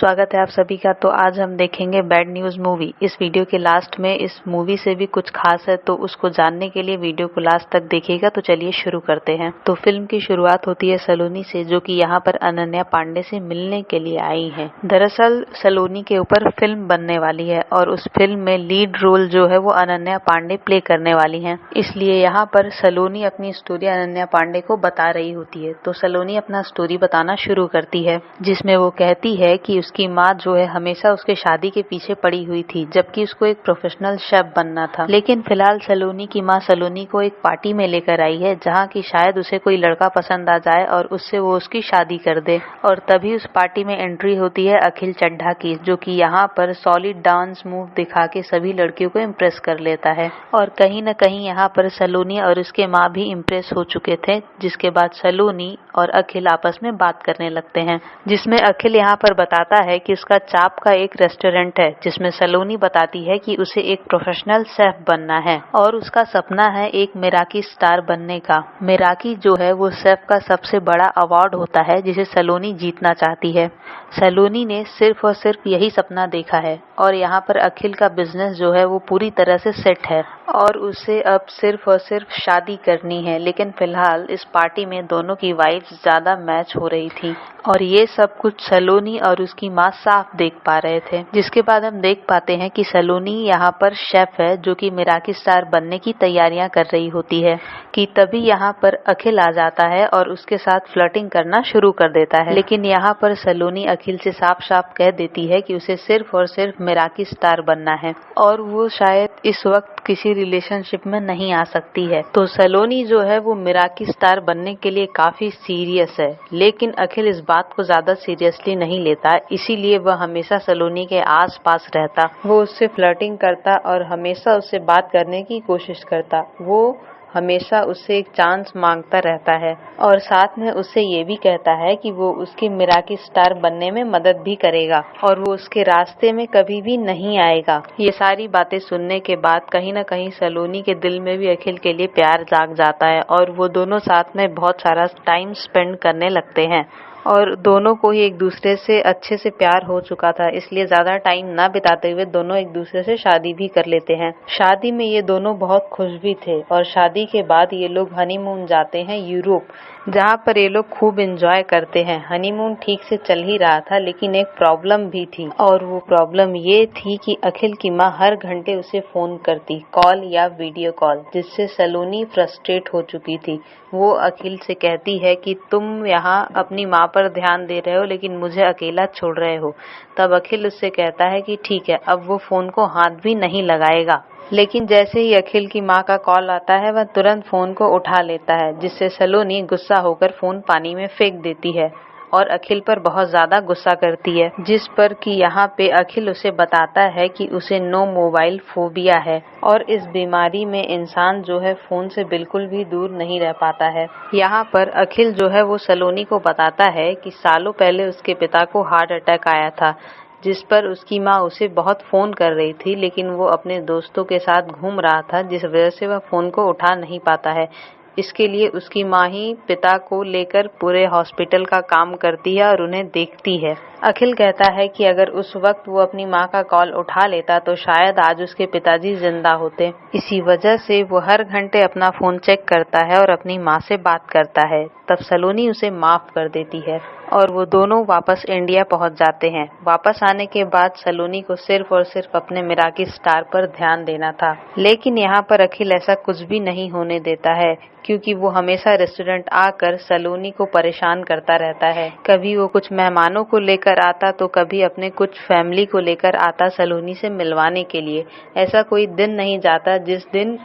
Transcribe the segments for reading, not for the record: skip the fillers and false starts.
स्वागत है आप सभी का। तो आज हम देखेंगे बैड न्यूज़ मूवी। इस वीडियो के लास्ट में इस मूवी से भी कुछ खास है, तो उसको जानने के लिए वीडियो को लास्ट तक देखिएगा। तो चलिए शुरू करते हैं। तो फिल्म की शुरुआत होती है सलोनी से, जो कि यहाँ पर अनन्या पांडे से मिलने के लिए आई है। दरअसल सलोनी के ऊपर फिल्म बनने वाली है और उस फिल्म में लीड रोल जो है वो अनन्या पांडे प्ले करने वाली है। इसलिए यहाँ पर सलोनी अपनी स्टोरी अनन्या पांडे को बता रही होती है। तो सलोनी अपना स्टोरी बताना शुरू करती है, जिसमें वो कहती है कि उसकी माँ जो है हमेशा उसके शादी के पीछे पड़ी हुई थी, जबकि उसको एक प्रोफेशनल शेफ बनना था। लेकिन फिलहाल सलोनी की माँ सलोनी को एक पार्टी में लेकर आई है, जहाँ की शायद उसे कोई लड़का पसंद आ जाए और उससे वो उसकी शादी कर दे। और तभी उस पार्टी में एंट्री होती है अखिल चड्ढा की, जो कि यहाँ पर सॉलिड डांस मूव दिखा के सभी लड़कियों को इम्प्रेस कर लेता है। और कहीं न कहीं यहाँ पर सलोनी और उसके माँ भी इम्प्रेस हो चुके थे, जिसके बाद सलोनी और अखिल आपस में बात करने लगते हैं, जिसमें अखिल यहाँ पर बताता है कि उसका चाप का एक रेस्टोरेंट है, जिसमें सलोनी बताती है कि उसे एक प्रोफेशनल शेफ बनना है और उसका सपना है एक मिराकी स्टार बनने का। मिराकी जो है वो शेफ का सबसे बड़ा अवार्ड होता है, जिसे सलोनी जीतना चाहती है। सलोनी ने सिर्फ और सिर्फ यही सपना देखा है और यहाँ पर अखिल का बिजनेस जो है वो पूरी तरह से सेट है और उसे अब सिर्फ और सिर्फ शादी करनी है। लेकिन फिलहाल इस पार्टी में दोनों की वाइफ्स ज्यादा मैच हो रही थी और ये सब कुछ सलोनी और उसकी माँ साफ देख पा रहे थे। जिसके बाद हम देख पाते हैं कि सलोनी यहाँ पर शेफ है, जो कि मिराकी स्टार बनने की तैयारियां कर रही होती है कि तभी यहाँ पर अखिल आ जाता है और उसके साथ फ्लर्टिंग करना शुरू कर देता है। लेकिन यहाँ पर सलोनी अखिल से साफ साफ कह देती है कि उसे सिर्फ और सिर्फ मिराकी स्टार बनना है और वो शायद इस वक्त किसी रिलेशनशिप में नहीं आ सकती है। तो सलोनी जो है वो मिराकी स्टार बनने के लिए काफी सीरियस है, लेकिन अखिल इस बात को ज्यादा सीरियसली नहीं लेता, इसीलिए वह हमेशा सलोनी के आस पास रहता। वो उससे फ्लर्टिंग करता और हमेशा उससे बात करने की कोशिश करता। वो हमेशा उससे एक चांस मांगता रहता है और साथ में उससे ये भी कहता है कि वो उसकी मिराकी स्टार बनने में मदद भी करेगा और वो उसके रास्ते में कभी भी नहीं आएगा। ये सारी बातें सुनने के बाद कहीं न कहीं सलोनी के दिल में भी अखिल के लिए प्यार जाग जाता है और वो दोनों साथ में बहुत सारा टाइम स्पेंड करने लगते हैं और दोनों को ही एक दूसरे से अच्छे से प्यार हो चुका था, इसलिए ज्यादा टाइम ना बिताते हुए दोनों एक दूसरे से शादी भी कर लेते हैं। शादी में ये दोनों बहुत खुश भी थे और शादी के बाद ये लोग हनीमून जाते हैं यूरोप, जहाँ पर ये लोग खूब एंजॉय करते हैं। हनीमून ठीक से चल ही रहा था, लेकिन एक प्रॉब्लम भी थी और वो प्रॉब्लम ये थी कि अखिल की माँ हर घंटे उसे फोन करती, कॉल या वीडियो कॉल, जिससे सलोनी फ्रस्ट्रेट हो चुकी थी। वो अखिल से कहती है कि तुम यहाँ अपनी माँ पर ध्यान दे रहे हो लेकिन मुझे अकेला छोड़ रहे हो। तब अखिल उससे कहता है कि ठीक है, अब वो फोन को हाथ भी नहीं लगाएगा। लेकिन जैसे ही अखिल की माँ का कॉल आता है वह तुरंत फोन को उठा लेता है, जिससे सलोनी गुस्सा होकर फोन पानी में फेंक देती है और अखिल पर बहुत ज्यादा गुस्सा करती है, जिस पर कि यहाँ पे अखिल उसे बताता है कि उसे नो मोबाइल फोबिया है और इस बीमारी में इंसान जो है फोन से बिल्कुल भी दूर नहीं रह पाता है। यहाँ पर अखिल जो है वो सलोनी को बताता है कि सालों पहले उसके पिता को हार्ट अटैक आया था, जिस पर उसकी माँ उसे बहुत फोन कर रही थी, लेकिन वो अपने दोस्तों के साथ घूम रहा था, जिस वजह से वह फोन को उठा नहीं पाता है। इसके लिए उसकी माँ ही पिता को लेकर पूरे हॉस्पिटल का काम करती है और उन्हें देखती है। अखिल कहता है कि अगर उस वक्त वो अपनी माँ का कॉल उठा लेता तो शायद आज उसके पिताजी जिंदा होते। इसी वजह से वो हर घंटे अपना फोन चेक करता है और अपनी माँ से बात करता है। तब सलोनी उसे माफ कर देती है और वो दोनों वापस इंडिया पहुंच जाते हैं। वापस आने के बाद सलोनी को सिर्फ और सिर्फ अपने मिराकी स्टार पर ध्यान देना था, लेकिन यहाँ पर अखिल ऐसा कुछ भी नहीं होने देता है, क्योंकि वो हमेशा रेस्टोरेंट आकर सलोनी को परेशान करता रहता है। कभी वो कुछ मेहमानों को लेकर आता तो कभी अपने कुछ फैमिली को लेकर आता सलोनी से मिलवाने के लिए। ऐसा कोई दिन नहीं जाता जिस दिन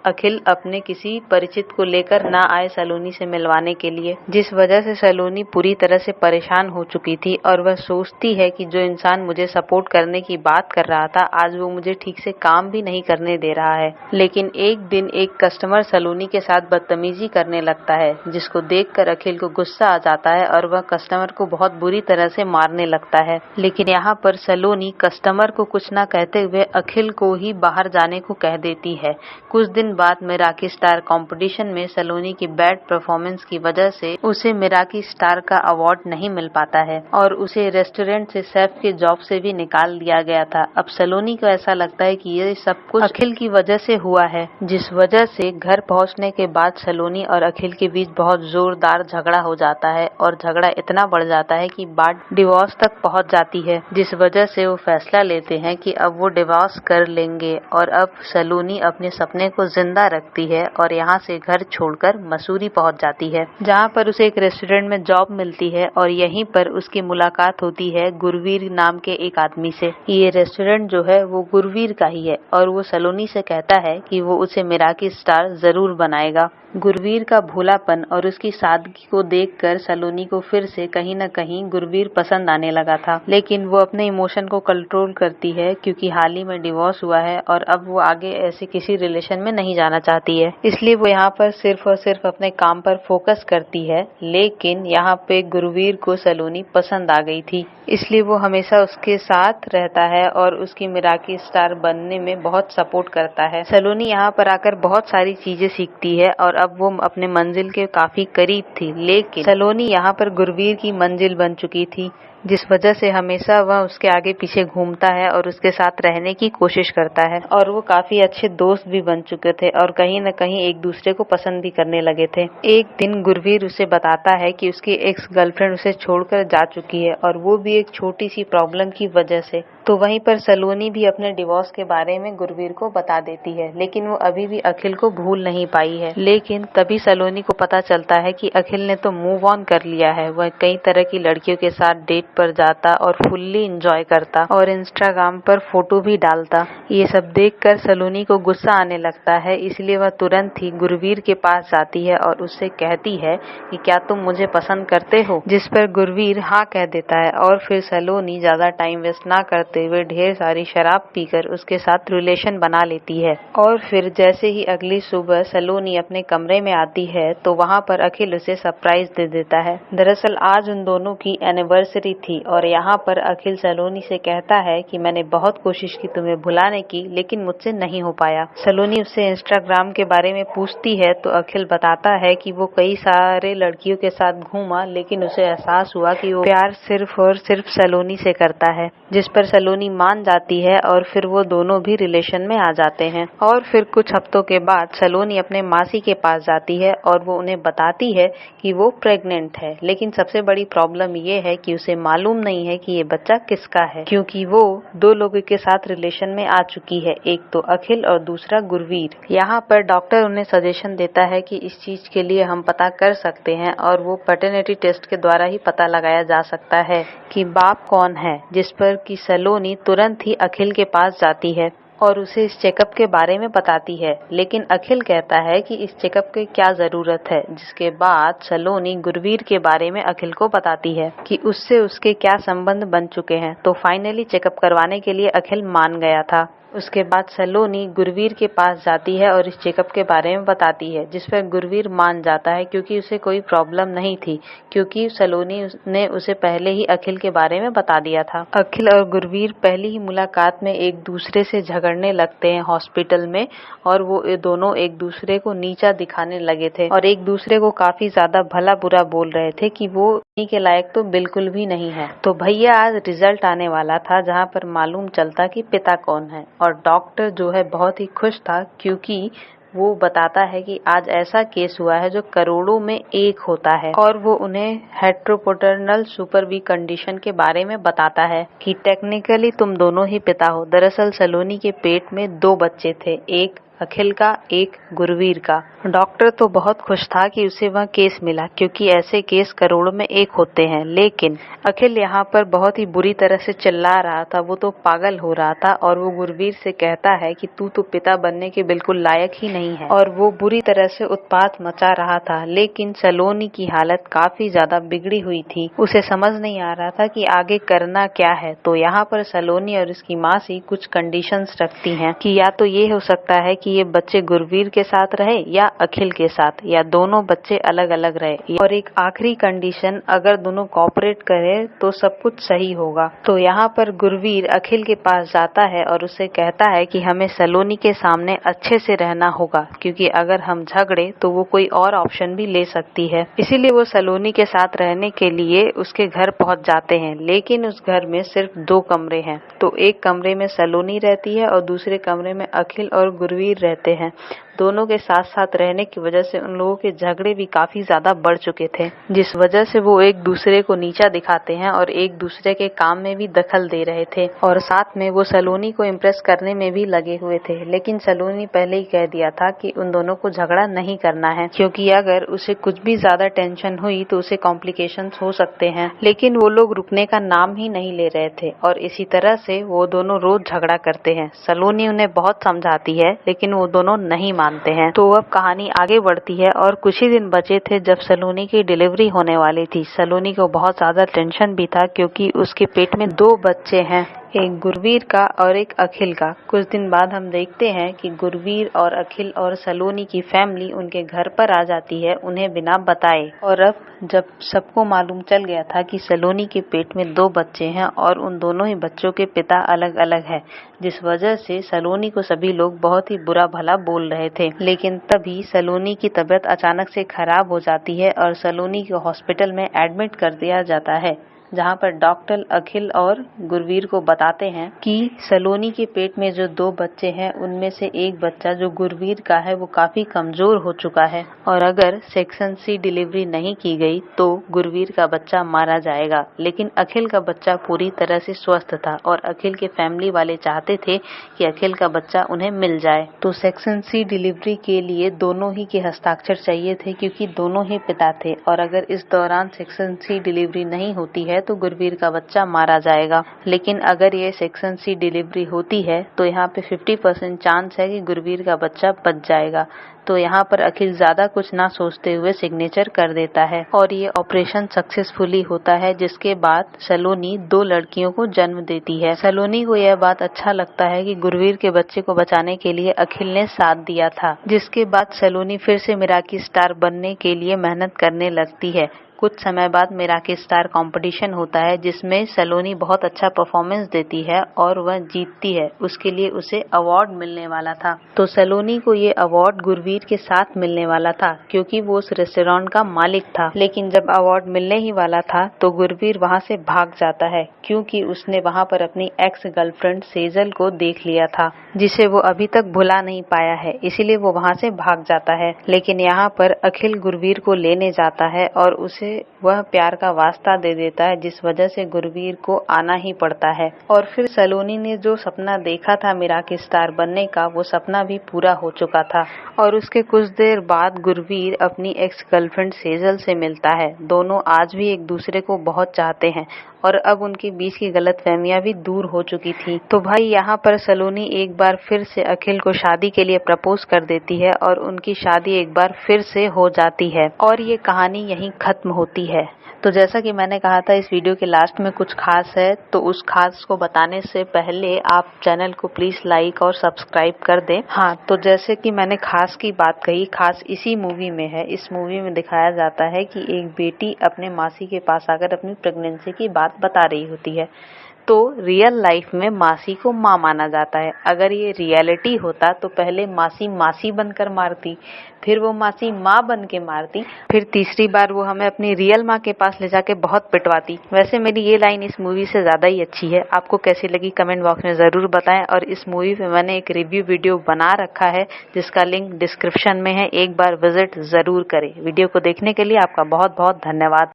अखिल अपने किसी परिचित को लेकर ना आए सलोनी से मिलवाने के लिए, जिस वजह से सलोनी पूरी तरह से परेशान हो चुकी थी और वह सोचती है कि जो इंसान मुझे सपोर्ट करने की बात कर रहा था, आज वो मुझे ठीक से काम भी नहीं करने दे रहा है। लेकिन एक दिन एक कस्टमर सलोनी के साथ बदतमीजी करने लगता है, जिसको देखकर अखिल को गुस्सा आ जाता है और वह कस्टमर को बहुत बुरी तरह से मारने लगता है। लेकिन यहाँ पर सलोनी कस्टमर को कुछ न कहते हुए अखिल को ही बाहर जाने को कह देती है। कुछ दिन दिन बाद मिराकी स्टार कंपटीशन में सलोनी की बैड परफॉर्मेंस की वजह से उसे मिराकी स्टार का अवार्ड नहीं मिल पाता है और उसे रेस्टोरेंट से शेफ के जॉब से भी निकाल दिया गया था। अब सलोनी को ऐसा लगता है कि ये सब कुछ अखिल की वजह से हुआ है, जिस वजह से घर पहुंचने के बाद सलोनी और अखिल के बीच बहुत जोरदार झगड़ा हो जाता है और झगड़ा इतना बढ़ जाता है कि बात डिवोर्स तक पहुंच जाती है, जिस वजह से वो फैसला लेते हैं कि अब वो डिवोर्स कर लेंगे। और अब सलोनी अपने सपने को जिंदा रखती है और यहाँ से घर छोड़कर मसूरी पहुंच जाती है, जहाँ पर उसे एक रेस्टोरेंट में जॉब मिलती है और यहीं पर उसकी मुलाकात होती है गुरवीर नाम के एक आदमी से। ये रेस्टोरेंट जो है वो गुरवीर का ही है और वो सलोनी से कहता है कि वो उसे मिराकी स्टार जरूर बनाएगा। गुरवीर का भोलापन और उसकी सादगी को देखकर सलोनी को फिर से कहीं न कहीं गुरवीर पसंद आने लगा था, लेकिन वो अपने इमोशन को कंट्रोल करती है क्योंकि हाल ही में डिवोर्स हुआ है और अब वो आगे ऐसे किसी रिलेशन में नहीं जाना चाहती है, इसलिए वो यहाँ पर सिर्फ और सिर्फ अपने काम पर फोकस करती है। लेकिन यहाँ पे गुरवीर को सलोनी पसंद आ गई थी, इसलिए वो हमेशा उसके साथ रहता है और उसकी मिराकी स्टार बनने में बहुत सपोर्ट करता है। सलोनी यहाँ पर आकर बहुत सारी चीजें सीखती है और अब वो अपने मंजिल के काफी करीब थी, लेकिन सलोनी यहाँ पर गुरवीर की मंजिल बन चुकी थी, जिस वजह से हमेशा वह उसके आगे पीछे घूमता है और उसके साथ रहने की कोशिश करता है। और वो काफी अच्छे दोस्त भी बन चुके थे और कहीं न कहीं एक दूसरे को पसंद भी करने लगे थे। एक दिन गुरवीर उसे बताता है कि उसकी एक्स गर्लफ्रेंड उसे छोड़कर जा चुकी है और वो भी एक छोटी सी प्रॉब्लम की वजह से। तो वहीं पर सलोनी भी अपने डिवोर्स के बारे में गुरवीर को बता देती है, लेकिन वो अभी भी अखिल को भूल नहीं पाई है। लेकिन तभी सलोनी को पता चलता है कि अखिल ने तो मूव ऑन कर लिया है। वह कई तरह की लड़कियों के साथ डेट पर जाता और फुल्ली एंजॉय करता और इंस्टाग्राम पर फोटो भी डालता। ये सब देखकर सलोनी को गुस्सा आने लगता है, इसलिए वह तुरंत ही गुरवीर के पास जाती है और उससे कहती है कि क्या तुम मुझे पसंद करते हो, जिस पर गुरवीर हाँ कह देता है और फिर सलोनी ज्यादा टाइम वेस्ट ना करते हुए ढेर सारी शराब पीकर उसके साथ रिलेशन बना लेती है। और फिर जैसे ही अगली सुबह सलोनी अपने कमरे में आती है तो वहाँ पर अखिल उसे सरप्राइज दे देता है। दरअसल आज उन दोनों की एनिवर्सरी थी और यहाँ पर अखिल सलोनी से कहता है कि मैंने बहुत कोशिश की तुम्हें भुलाने की, लेकिन मुझसे नहीं हो पाया। सलोनी उससे इंस्टाग्राम के बारे में पूछती है तो अखिल बताता है कि वो कई सारे लड़कियों के साथ घूमा, लेकिन उसे एहसास हुआ कि वो प्यार सिर्फ और सिर्फ सलोनी से करता है, जिस पर सलोनी मान जाती है और फिर वो दोनों भी रिलेशन में आ जाते हैं। और फिर कुछ हफ्तों के बाद सलोनी अपने मासी के पास जाती है और वो उन्हें बताती है कि वो प्रेग्नेंट है, लेकिन सबसे बड़ी प्रॉब्लम ये है कि उसे मालूम नहीं है कि ये बच्चा किसका है, क्योंकि वो दो लोगों के साथ रिलेशन में आ चुकी है, एक तो अखिल और दूसरा गुरवीर। यहाँ पर डॉक्टर उन्हें सजेशन देता है कि इस चीज के लिए हम पता कर सकते हैं और वो पैटर्निटी टेस्ट के द्वारा ही पता लगाया जा सकता है कि बाप कौन है, जिस पर कि सलोनी तुरंत ही अखिल के पास जाती है और उसे इस चेकअप के बारे में बताती है, लेकिन अखिल कहता है कि इस चेकअप की क्या जरूरत है, जिसके बाद सलोनी गुरवीर के बारे में अखिल को बताती है कि उससे उसके क्या संबंध बन चुके हैं। तो फाइनली चेकअप करवाने के लिए अखिल मान गया था। उसके बाद सलोनी गुरवीर के पास जाती है और इस चेकअप के बारे में बताती है, जिस पर गुरवीर मान जाता है क्योंकि उसे कोई प्रॉब्लम नहीं थी, क्योंकि सलोनी ने उसे पहले ही अखिल के बारे में बता दिया था। अखिल और गुरवीर पहली ही मुलाकात में एक दूसरे से झगड़ने लगते हैं हॉस्पिटल में और वो दोनों एक दूसरे को नीचा दिखाने लगे थे और एक दूसरे को काफी ज्यादा भला बुरा बोल रहे थे कि वो के लायक तो बिल्कुल भी नहीं है। तो भैया आज रिजल्ट आने वाला था, जहाँ पर मालूम चलता कि पिता कौन है और डॉक्टर जो है बहुत ही खुश था क्योंकि वो बताता है कि आज ऐसा केस हुआ है जो करोड़ों में एक होता है और वो उन्हें हेट्रोपोटर्नल सुपर बी कंडीशन के बारे में बताता है कि टेक्निकली तुम दोनों ही पिता हो। दरअसल सलोनी के पेट में दो बच्चे थे, एक अखिल का, एक गुरवीर का। डॉक्टर तो बहुत खुश था कि उसे वह केस मिला क्योंकि ऐसे केस करोड़ों में एक होते हैं, लेकिन अखिल यहाँ पर बहुत ही बुरी तरह से चिल्ला रहा था, वो तो पागल हो रहा था और वो गुरवीर से कहता है कि तू तो पिता बनने के बिल्कुल लायक ही नहीं है और वो बुरी तरह से उत्पात मचा रहा था। लेकिन सलोनी की हालत काफी ज्यादा बिगड़ी हुई थी, उसे समझ नहीं आ रहा था कि आगे करना क्या है। तो यहाँ पर सलोनी और उसकी मासी कुछ कंडीशंस रखती हैं कि या तो ये हो सकता है कि कि ये बच्चे गुरवीर के साथ रहे या अखिल के साथ, या दोनों बच्चे अलग अलग रहे। और एक आखिरी कंडीशन, अगर दोनों कोऑपरेट करें तो सब कुछ सही होगा। तो यहाँ पर गुरवीर अखिल के पास जाता है और उसे कहता है कि हमें सलोनी के सामने अच्छे से रहना होगा, क्योंकि अगर हम झगड़े तो वो कोई और ऑप्शन भी ले सकती है। इसीलिए वो सलोनी के साथ रहने के लिए उसके घर पहुंच जाते हैं, लेकिन उस घर में सिर्फ 2 कमरे हैं। तो एक कमरे में सलोनी रहती है और दूसरे कमरे में अखिल और गुरवीर रहते हैं। दोनों के साथ साथ रहने की वजह से उन लोगों के झगड़े भी काफी ज्यादा बढ़ चुके थे, जिस वजह से वो एक दूसरे को नीचा दिखाते हैं और एक दूसरे के काम में भी दखल दे रहे थे। और साथ में वो सलोनी को इम्प्रेस करने में भी लगे हुए थे, लेकिन सलोनी पहले ही कह दिया था कि उन दोनों को झगड़ा नहीं करना है, क्योंकि अगर उसे कुछ भी ज्यादा टेंशन हुई तो उसे कॉम्प्लिकेशंस हो सकते हैं। लेकिन वो लोग रुकने का नाम ही नहीं ले रहे थे और इसी तरह से वो दोनों रोज झगड़ा करते हैं। सलोनी उन्हें बहुत समझाती है, लेकिन वो दोनों नहीं मानते हैं। तो अब कहानी आगे बढ़ती है और कुछ ही दिन बचे थे जब सलोनी की डिलीवरी होने वाली थी। सलोनी को बहुत ज्यादा टेंशन भी था, क्योंकि उसके पेट में 2 बच्चे हैं, एक गुरवीर का और एक अखिल का। कुछ दिन बाद हम देखते हैं कि गुरवीर और अखिल और सलोनी की फैमिली उनके घर पर आ जाती है, उन्हें बिना बताए। और अब जब सबको मालूम चल गया था कि सलोनी के पेट में 2 बच्चे हैं और उन दोनों ही बच्चों के पिता अलग अलग हैं, जिस वजह से सलोनी को सभी लोग बहुत ही बुरा भला बोल रहे थे। लेकिन तभी सलोनी की तबीयत अचानक से खराब हो जाती है और सलोनी को हॉस्पिटल में एडमिट कर दिया जाता है, जहां पर डॉक्टर अखिल और गुरवीर को बताते हैं कि सलोनी के पेट में जो 2 बच्चे हैं उनमें से एक बच्चा जो गुरवीर का है वो काफी कमजोर हो चुका है, और अगर सेक्शन सी डिलीवरी नहीं की गई तो गुरवीर का बच्चा मारा जाएगा। लेकिन अखिल का बच्चा पूरी तरह से स्वस्थ था और अखिल के फैमिली वाले चाहते थे कि अखिल का बच्चा उन्हें मिल जाए। तो सेक्शन सी डिलीवरी के लिए दोनों ही के हस्ताक्षर चाहिए थे, क्योंकि दोनों ही पिता थे, और अगर इस दौरान सेक्शन सी डिलीवरी नहीं होती है तो गुरवीर का बच्चा मारा जाएगा। लेकिन अगर ये सेक्शन सी डिलीवरी होती है तो यहाँ पे 50% चांस है कि गुरवीर का बच्चा बच जाएगा। तो यहाँ पर अखिल ज्यादा कुछ ना सोचते हुए सिग्नेचर कर देता है और ये ऑपरेशन सक्सेसफुली होता है, जिसके बाद सलोनी 2 लड़कियों को जन्म देती है। सलोनी को यह बात अच्छा लगता है कि गुरवीर के बच्चे को बचाने के लिए अखिल ने साथ दिया था, जिसके बाद सलोनी फिर से मिराकी स्टार बनने के लिए मेहनत करने लगती है। कुछ समय बाद मिराकी स्टार कंपटीशन होता है, जिसमें सलोनी बहुत अच्छा परफॉर्मेंस देती है और वह जीतती है। उसके लिए उसे अवार्ड मिलने वाला था। तो सलोनी को ये अवार्ड गुरवीर के साथ मिलने वाला था, क्योंकि वो उस रेस्टोरेंट का मालिक था। लेकिन जब अवार्ड मिलने ही वाला था तो गुरवीर वहाँ से भाग जाता है, क्योंकि उसने वहाँ पर अपनी एक्स गर्लफ्रेंड सेजल को देख लिया था, जिसे वो अभी तक भुला नहीं पाया है, इसीलिए वो वहाँ से भाग जाता है। लेकिन यहाँ पर अखिल गुरवीर को लेने जाता है और उसे वह प्यार का वास्ता दे देता है, जिस वजह से गुरवीर को आना ही पड़ता है। और फिर सलोनी ने जो सपना देखा था मिराकी स्टार बनने का, वो सपना भी पूरा हो चुका था। और उसके कुछ देर बाद गुरवीर अपनी एक्स गर्लफ्रेंड सेजल से मिलता है। दोनों आज भी एक दूसरे को बहुत चाहते हैं और अब उनके बीच की गलतफहमियां भी दूर हो चुकी थी। तो भाई यहाँ पर सलोनी एक बार फिर से अखिल को शादी के लिए प्रपोज कर देती है और उनकी शादी एक बार फिर से हो जाती है और ये कहानी यहीं खत्म होती है। तो जैसा कि मैंने कहा था इस वीडियो के लास्ट में कुछ खास है, तो उस खास को बताने से पहले आप चैनल को प्लीज लाइक और सब्सक्राइब कर दें। हाँ, तो जैसे कि मैंने खास की बात कही, खास इसी मूवी में है। इस मूवी में दिखाया जाता है कि एक बेटी अपने मासी के पास आकर अपनी प्रेगनेंसी की बात बता रही होती है। तो रियल लाइफ में मासी को माँ माना जाता है। अगर ये रियलिटी होता तो पहले मासी मासी बनकर मारती, फिर वो मासी माँ बन के मारती, फिर तीसरी बार वो हमें अपनी रियल माँ के पास ले जाके बहुत पिटवाती। वैसे मेरी ये लाइन इस मूवी से ज्यादा ही अच्छी है। आपको कैसी लगी कमेंट बॉक्स में जरूर बताएं। और इस मूवी पे मैंने एक रिव्यू वीडियो बना रखा है, जिसका लिंक डिस्क्रिप्शन में है, एक बार विजिट जरूर करें। वीडियो को देखने के लिए आपका बहुत बहुत धन्यवाद।